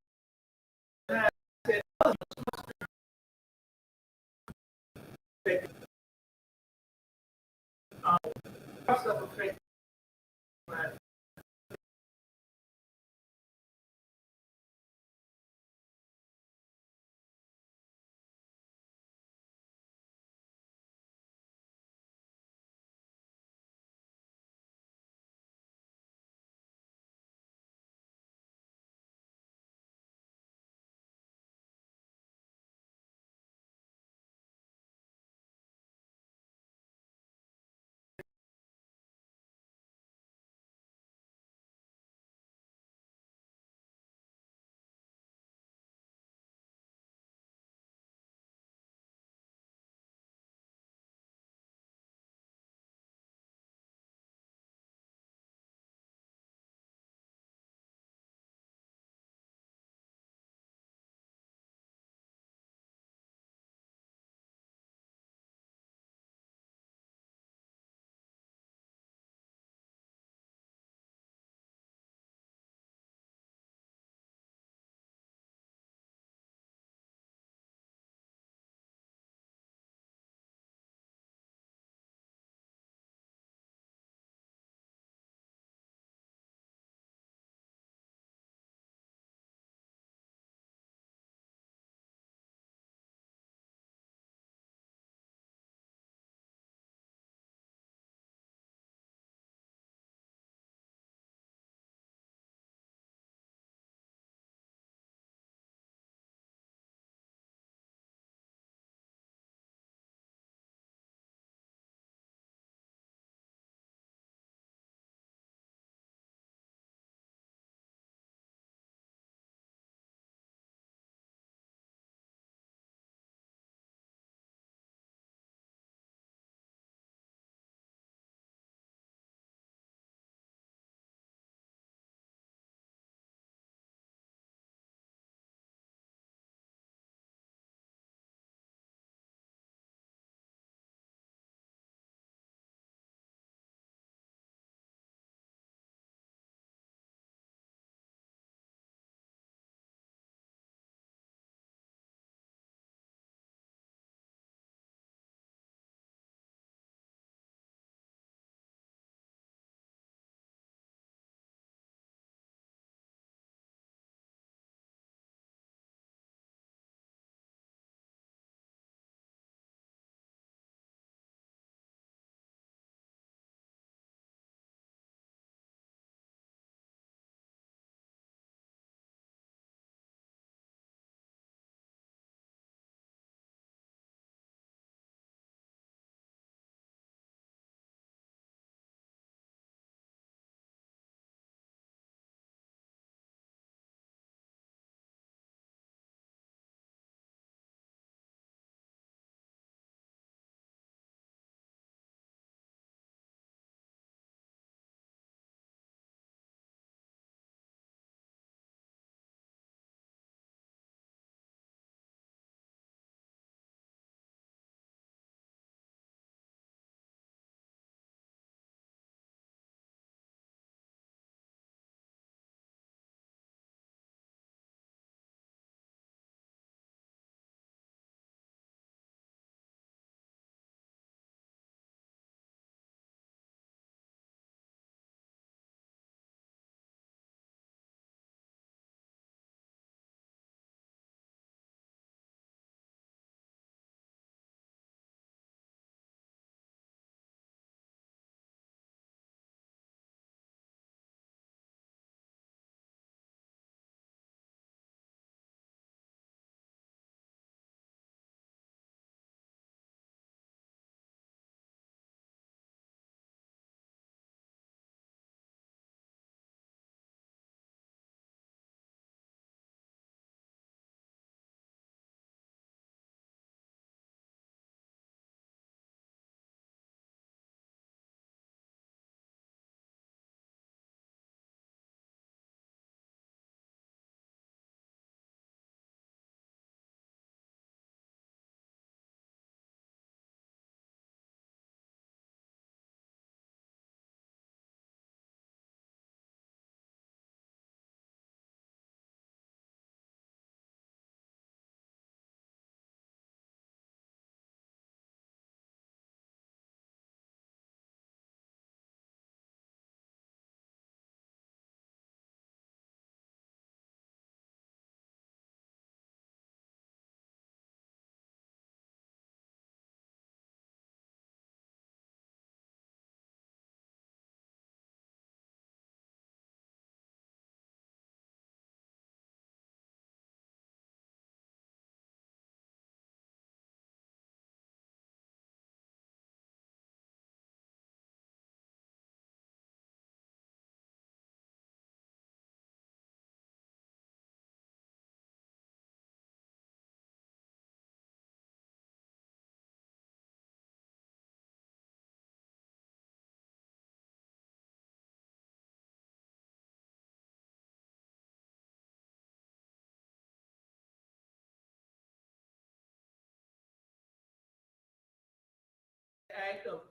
Speaker 1: act of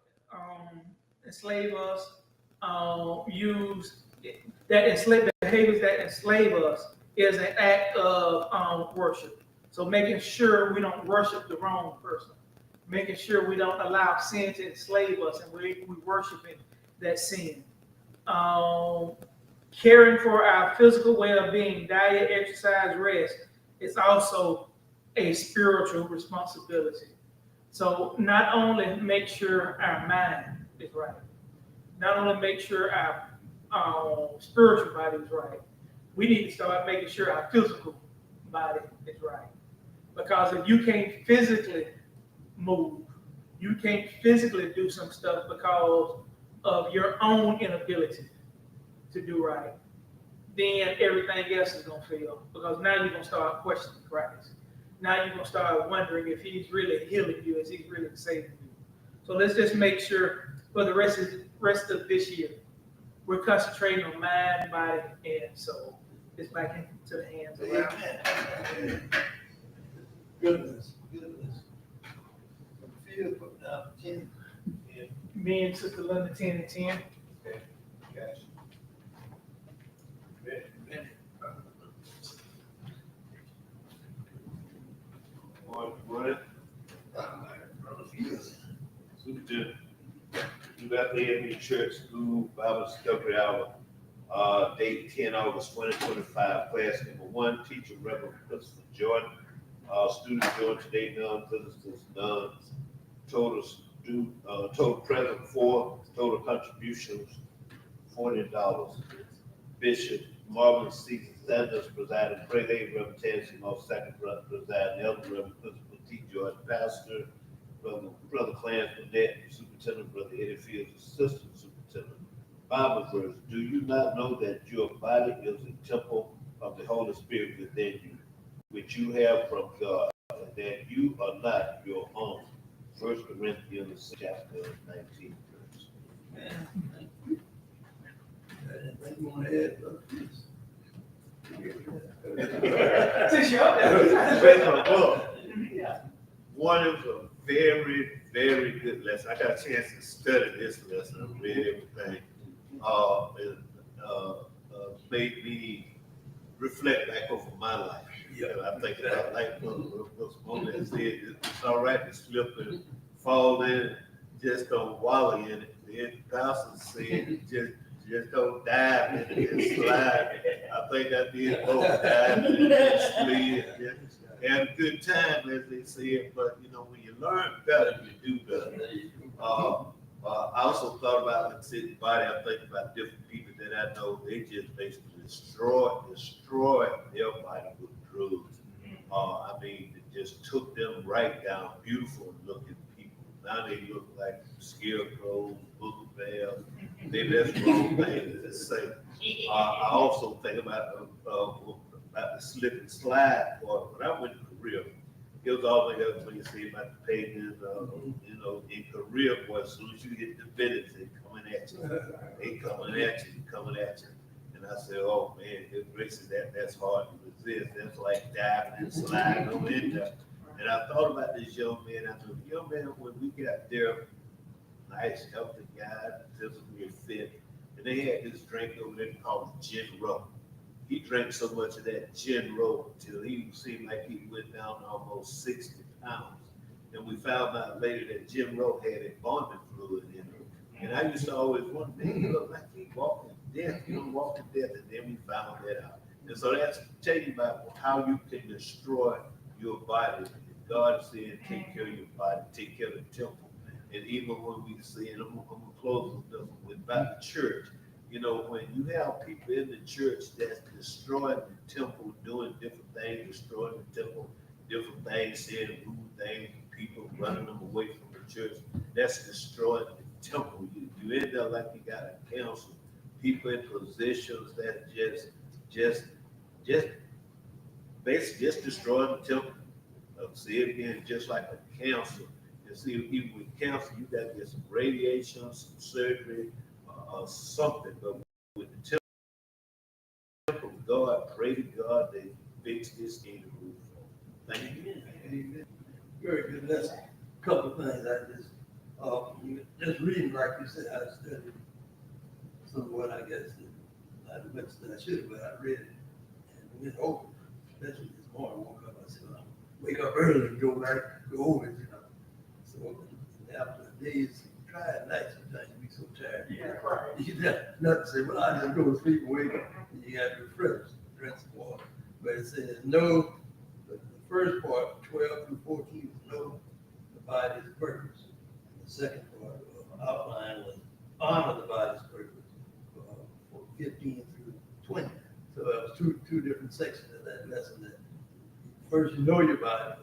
Speaker 1: enslave us, use that enslave behaviors that enslave us is an act of worship. So making sure we don't worship the wrong person, making sure we don't allow sin to enslave us and we worshiping that sin. Caring for our physical well-being, diet, exercise, rest is also a spiritual responsibility. So not only make sure our mind is right, not only make sure our spiritual body is right, we need to start making sure our physical body is right. Because if you can't physically move, you can't physically do some stuff because of your own inability to do right, then everything else is going to fail. Because now you're going to start questioning Christ. Now you're going to start wondering if he's really healing you, if he's really saving you. So let's just make sure for the rest of this year, we're concentrating on mind, body, and soul. It's back into the hands of God.
Speaker 2: Amen. Goodness. Feel put down 10. Yeah.
Speaker 1: Me and Sister Linda 10 and 10.
Speaker 2: Okay. Gotcha. Ready.
Speaker 3: What? Superintendent, you got there in your church school Bible discovery hour, date 10 August 2025, class number 1, teacher Reverend Christopher Jordan. Students joined today, none, visitors none. Total present 4, total contributions $40. Bishop Marvin C. Sanders presiding, Craig A. Reverend Tansy Moss, second presiding, Elder Reverend Principal T. George, Pastor Brother Clarence Burnett, Superintendent Brother Eddie Fields, Assistant Superintendent. Bible verse, do you not know that your body is a temple of the Holy Spirit within you, which you have from God, and that you are not your own? 1 Corinthians chapter 19 verse.
Speaker 2: Man, thank you. Anything you want to add, brother?
Speaker 1: Since you're up there.
Speaker 3: Based on the book, one is a very, very good lesson. I got a chance to study this lesson and read everything. It made me reflect back over my life.
Speaker 2: Yeah.
Speaker 3: I think about like those moments said, it's all right to slip and fall in, just don't wallow in it. The pastor said, just don't dive in it and slide. I think I did both, dive in it and slid. Had a good time, as they said, but you know, when you learn better, you do better. I also thought about the city body. I think about different people that I know, they just basically destroyed their body with drugs. I mean, it just took them right down, beautiful looking people. Now they look like scarecrows, booger bears. Maybe that's the wrong thing to say. I also think about the slip and slide part. When I went to Korea, it was always up when you see about the pagans, you know, in Korea, boy, as soon as you get the business, they coming at you. And I said, oh man, good gracious, that's hard to resist. That's like diving and sliding over in there. And I thought about this young man. I said, young man, when we got there, nice, healthy guy, physically fit, and they had this drink over there called Gin Ro. He drank so much of that Gin Ro until he seemed like he went down to almost 60 pounds. And we found out later that Gin Ro had embalming fluid in him. And I used to always wonder, man, he looked like he walking death. You don't walk to death. And then we found that out. And so that's telling you about how you can destroy your body. God said, take care of your body, take care of the temple. And even when we see, and I'm gonna close with about the church. You know, when you have people in the church that's destroying the temple, doing different things, destroying the temple, different things, saying rude things, people running them away from the church, that's destroying the temple. You end up like you got a council, people in positions that basically just destroying the temple. See it again, just like a council. You see, even with cancer, you got to get some radiation, some surgery, something. But with the temple of God, pray to God they fix this thing to move forward. Thank you.
Speaker 2: Amen. Very good lesson. Couple of things I just Just reading, like you said, I studied some of what I guess, not as much that I should have, but I read it and went over, especially this morning, woke up, I said, I'll wake up early and go back, go over it, you know. So after days, try at night, sometimes you be so tired.
Speaker 1: Yeah, right.
Speaker 2: You got nothing to say, well, I just go to sleep and wake up, and you got to refresh, drink some water. But it says, no, the first part, 12 through 14, is know the body's purpose. And the second part, outline was honor the body's purpose, for 15 through 20. So that was two different sections of that lesson. That first you know your body,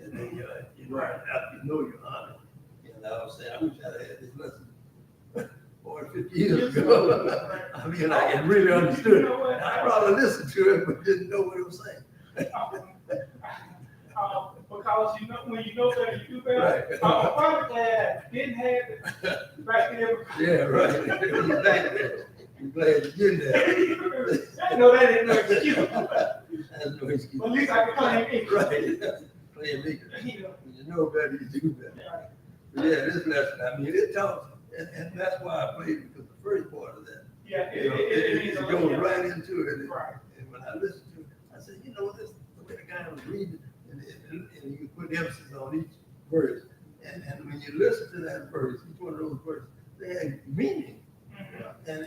Speaker 2: and then you know, after you know you honor. And I was saying, I wish I had this lesson 40, 50 years ago. I mean, I had really understood it. I probably listened to it, but didn't know what it was saying.
Speaker 1: Because you know, when you know better, you do better.
Speaker 2: Right.
Speaker 1: I'm probably glad I didn't have it back then.
Speaker 2: Yeah, right. I'm glad you did that.
Speaker 1: I know that ain't no excuse.
Speaker 2: That's no excuse.
Speaker 1: At least I can claim it.
Speaker 2: Right. Playing leader.
Speaker 1: You know.
Speaker 2: When you know better, you do better. But yeah, this lesson, I mean, it talks, and that's why I played it, because the first part of that,
Speaker 1: Yeah,
Speaker 2: you know, it goes right into it.
Speaker 1: Right.
Speaker 2: And when I listened to it, I said, you know, this, the way the guy was reading, and you put emphasis on each verse. And when you listen to that verse, each one of those verses, they have meaning. And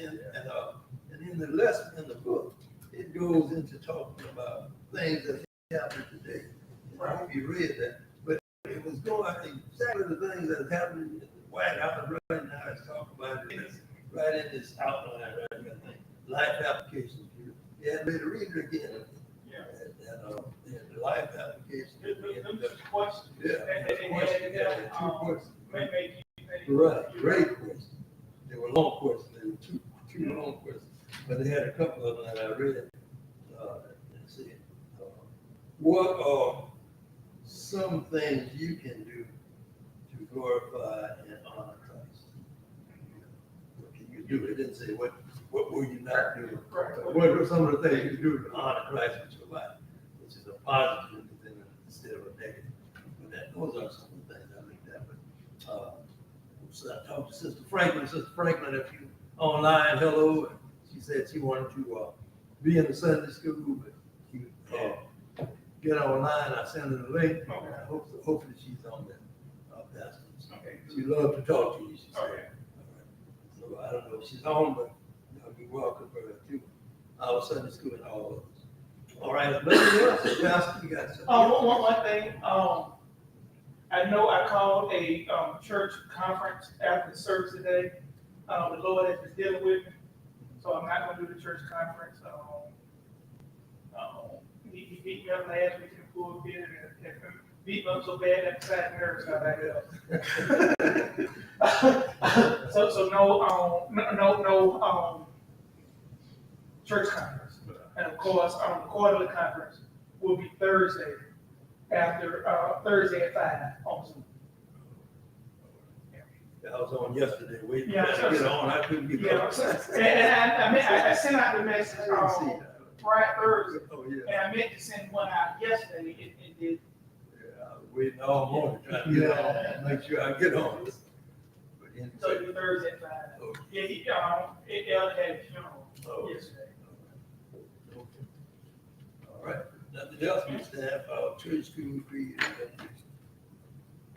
Speaker 2: in the lesson in the book, it goes into talking about things that happen today. And I hope you read that. But it was going exactly the things that happened in the White House right now. It's talking about this right in this outline right here. Life application. You had me to read it again.
Speaker 1: Yeah.
Speaker 2: And the life application.
Speaker 1: Questions.
Speaker 2: Yeah. Two questions.
Speaker 1: Maybe.
Speaker 2: Right, great questions. They were long questions. They were two long questions. But they had a couple of them that I read. Let's see. What are some things you can do to glorify and honor Christ? What can you do? It didn't say what will you not do.
Speaker 1: Right.
Speaker 2: What are some of the things you do to honor Christ with your life, which is a positive instead of a negative. But those are some of the things I looked at. But so I talked to Sister Franklin. Sister Franklin, if you online, hello. And she said she wanted to be in the Sunday school, but she get online. I sent her the link.
Speaker 1: Okay.
Speaker 2: Hopefully she's on there. Pastor.
Speaker 1: Okay.
Speaker 2: She loved to talk to you. She said.
Speaker 1: Okay.
Speaker 2: All right. So I don't know if she's on, but we welcome her to our Sunday school and all of us. All right. Nothing else, Pastor? You got something?
Speaker 1: One thing. I know I called a church conference after the service today. The Lord has been dealing with me, so I'm not going to do the church conference. He beat me up last week in the pool bid, and beat me up so bad that side nerves got back up. So no church conference, and of course the quarterly conference will be Thursday. After Thursday at 5 on Zoom.
Speaker 2: I was on yesterday waiting
Speaker 1: Yeah,
Speaker 2: to get on. I couldn't get on.
Speaker 1: I sent out the message Friday, Thursday,
Speaker 2: Oh, yeah.
Speaker 1: and I meant to send one out yesterday. It did.
Speaker 2: Yeah, I was waiting all morning trying to get on, make sure I get on. But
Speaker 1: So it'll be Thursday at 5.
Speaker 2: Oh.
Speaker 1: Yeah, it had a funeral
Speaker 2: Oh.
Speaker 1: yesterday.
Speaker 2: Okay. All right, nothing else, we stand for our church school creed and benediction.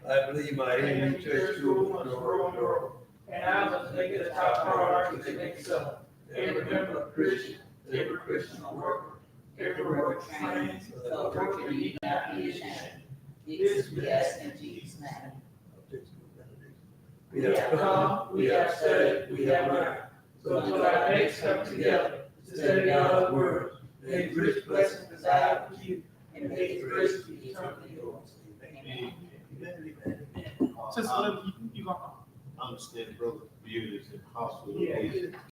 Speaker 2: I believe my Indian church school must grow and grow,
Speaker 1: and I must make it a top priority to make so. Every member of Christian, every Christian worker, every work trained, the work that need not be ashamed. This we ask in Jesus' name.
Speaker 2: Our church school benediction.
Speaker 1: We have come, we have studied, we have learned. So until our next come together to study God's word, may His rich blessings reside with you, and may His grace be eternally yours. Amen. Sister Olivia, you gonna?
Speaker 3: Understand brother views in hospital.
Speaker 1: Yeah.